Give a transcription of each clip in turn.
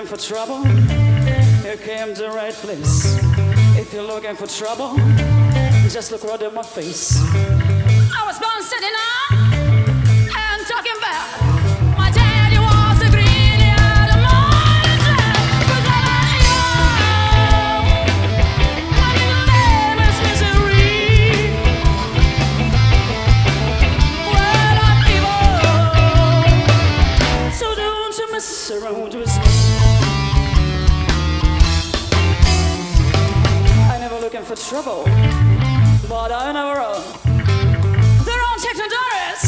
for trouble, you came to the right place. If you're looking for trouble, just look right in my face. I was born sitting up and talking about my daddy was a greedy out of morning time. 'Cause I love you, my middle name is misery. Well, I'm evil, so don't you mess around with me. I never looking for trouble, but I never run. They don't take no dollars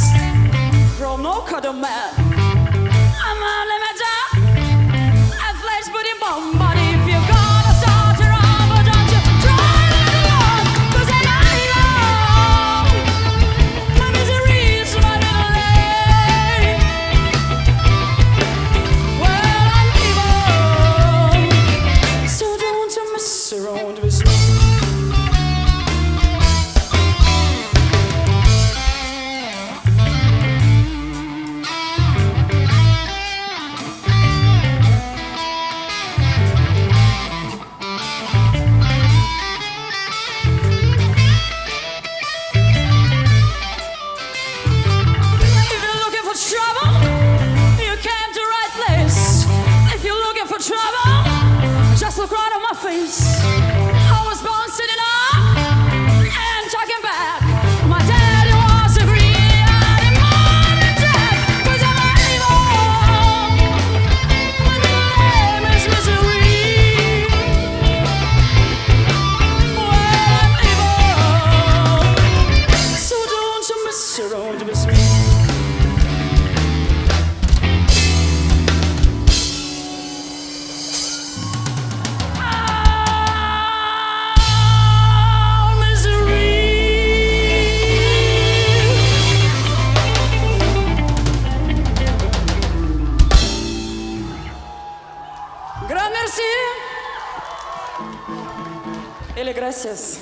from no cuddle man. I'm a limiter, a flesh booty bomb. But if you're gonna start to run, but don't you try to be on. 'Cause I love you, my misery is my middle name. Well, I'm evil, so don't you mess around with me. Look right on my face. I was born sitting up and talking back. My daddy was a greedy out in morning time. 'Cause I'm evil, my middle name is misery. Well, I'm evil, so don't you mess around with me. Gran merci. Ele gracias.